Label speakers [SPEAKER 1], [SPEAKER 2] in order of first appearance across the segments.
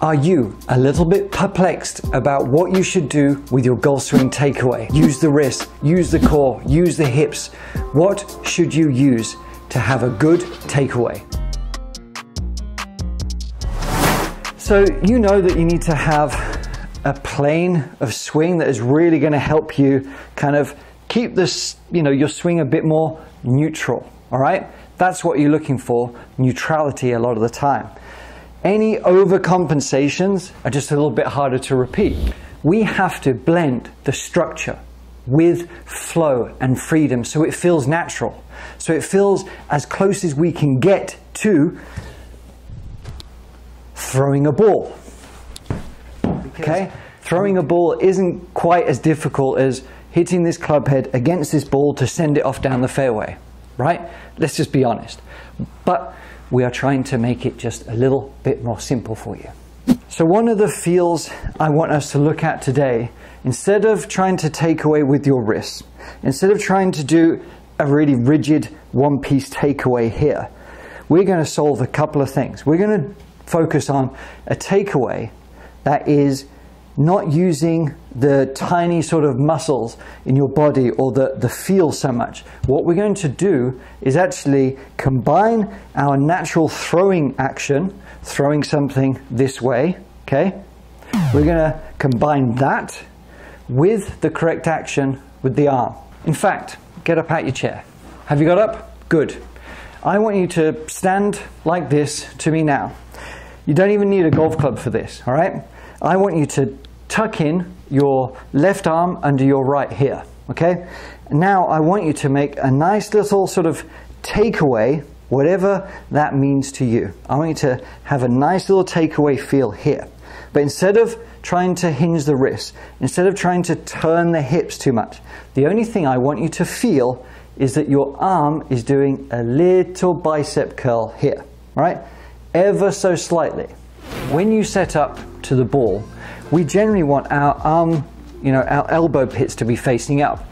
[SPEAKER 1] Are you a little bit perplexed about what you should do with your golf swing takeaway? Use the wrist, use the core, use the hips. What should you use to have a good takeaway? So you know that you need to have a plane of swing that is really going to help you kind of keep this, your swing a bit more neutral, all right? That's what you're looking for, neutrality a lot of the time. Any overcompensations are just a little bit harder to repeat. We have to blend the structure with flow and freedom so it feels natural. So it feels as close as we can get to throwing a ball. Okay? Throwing a ball isn't quite as difficult as hitting this club head against this ball to send it off down the fairway, right? Let's just be honest. But we are trying to make it just a little bit more simple for you. So one of the feels I want us to look at today, instead of trying to take away with your wrists, instead of trying to do a really rigid one-piece takeaway here, we're going to solve a couple of things. We're going to focus on a takeaway that is not using the tiny sort of muscles in your body or the feel so much. What we're going to do is actually combine our natural throwing action, throwing something this way, okay? We're going to combine that with the correct action with the arm. In fact, get up out your chair. Have you got up? Good. I want you to stand like this to me now. You don't even need a golf club for this, all right? I want you to tuck in your left arm under your right here, okay? Now I want you to make a nice little sort of takeaway, whatever that means to you. I want you to have a nice little takeaway feel here. But instead of trying to hinge the wrist, instead of trying to turn the hips too much, the only thing I want you to feel is that your arm is doing a little bicep curl here, right? Ever so slightly. When you set up to the ball, we generally want our arm, our elbow pits to be facing up.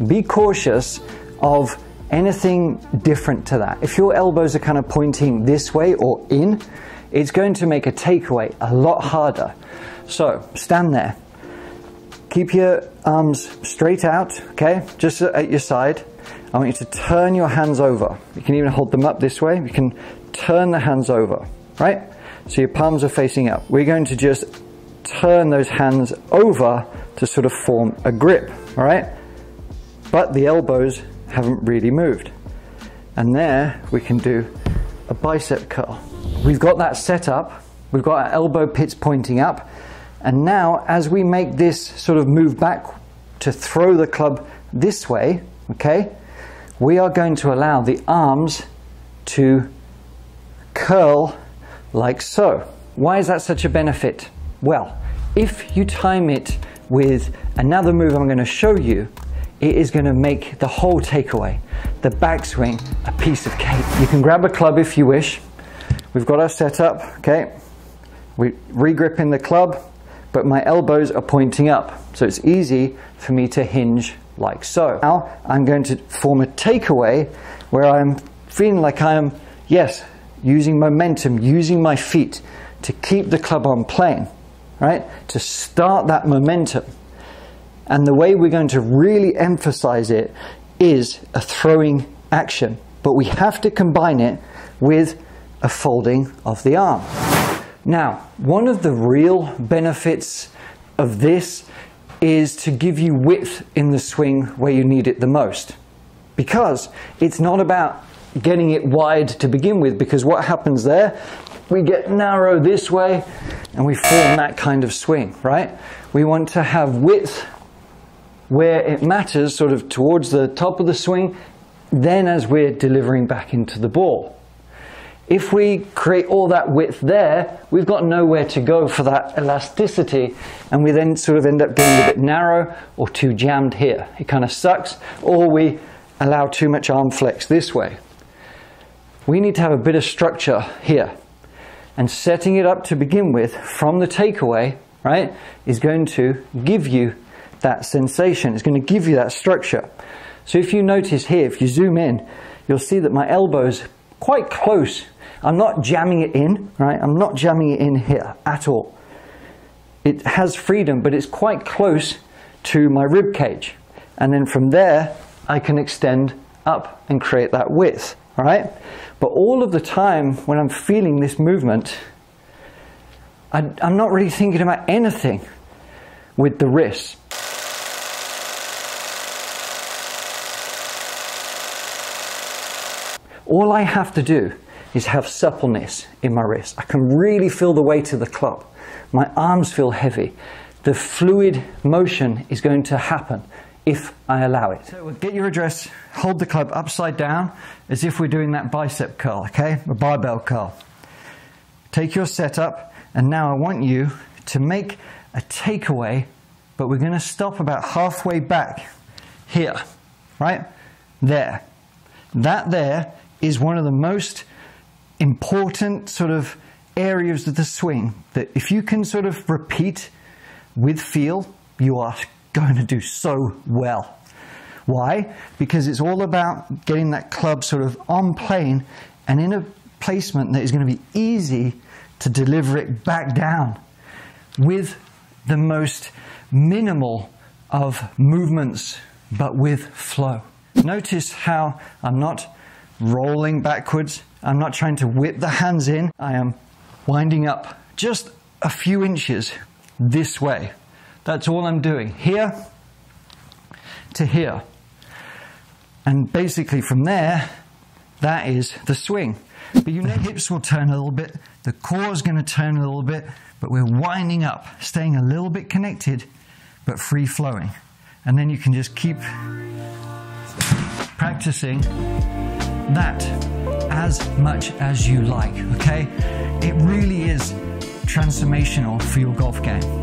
[SPEAKER 1] Be cautious of anything different to that. If your elbows are kind of pointing this way or in, it's going to make a takeaway a lot harder. So stand there. Keep your arms straight out, okay? Just at your side. I want you to turn your hands over. You can even hold them up this way. You can turn the hands over, right? So your palms are facing up. We're going to just turn those hands over to sort of form a grip, all right? But the elbows haven't really moved. And there we can do a bicep curl. We've got that set up. We've got our elbow pits pointing up. And now as we make this sort of move back to throw the club this way, okay, we are going to allow the arms to curl like so. Why is that such a benefit? Well, if you time it with another move I'm going to show you, it is going to make the whole takeaway, the backswing, a piece of cake. You can grab a club if you wish. We've got our setup, okay? We're re-gripping the club, but my elbows are pointing up, so it's easy for me to hinge like so. Now I'm going to form a takeaway where I'm feeling like I am, yes, using momentum, using my feet to keep the club on plane, right? To start that momentum. And the way we're going to really emphasize it is a throwing action, but we have to combine it with a folding of the arm. Now, one of the real benefits of this is to give you width in the swing where you need it the most. Because it's not about getting it wide to begin with, because what happens there, we get narrow this way and we form that kind of swing, right? We want to have width where it matters, sort of towards the top of the swing, then as we're delivering back into the ball. If we create all that width there, we've got nowhere to go for that elasticity, and we then sort of end up getting a bit narrow or too jammed here. It kind of sucks, or we allow too much arm flex this way. We need to have a bit of structure here, and setting it up to begin with from the takeaway, right, is going to give you that sensation. It's going to give you that structure. So if you notice here, if you zoom in, you'll see that my elbow's quite close I'm not jamming it in, right? I'm not jamming it in here at all. It has freedom, but it's quite close to my rib cage. And then from there, I can extend up and create that width, all right? But all of the time when I'm feeling this movement, I'm not really thinking about anything with the wrists. All I have to do is have suppleness in my wrist. I can really feel the weight of the club. My arms feel heavy. The fluid motion is going to happen if I allow it. So get your address, hold the club upside down as if we're doing that bicep curl, okay? A barbell curl. Take your setup, and now I want you to make a takeaway, but we're going to stop about halfway back here, right? There. That there is one of the most important sort of areas of the swing that if you can sort of repeat with feel, you are going to do so well. Why? Because it's all about getting that club sort of on plane and in a placement that is going to be easy to deliver it back down with the most minimal of movements, but with flow. Notice how I'm not rolling backwards. I'm not trying to whip the hands in. I am winding up just a few inches this way. That's all I'm doing, here to here. And basically from there, that is the swing. But you know, the hips will turn a little bit, the core is going to turn a little bit, but we're winding up, staying a little bit connected, but free flowing. And then you can just keep practicing that as much as you like, okay? It really is transformational for your golf game.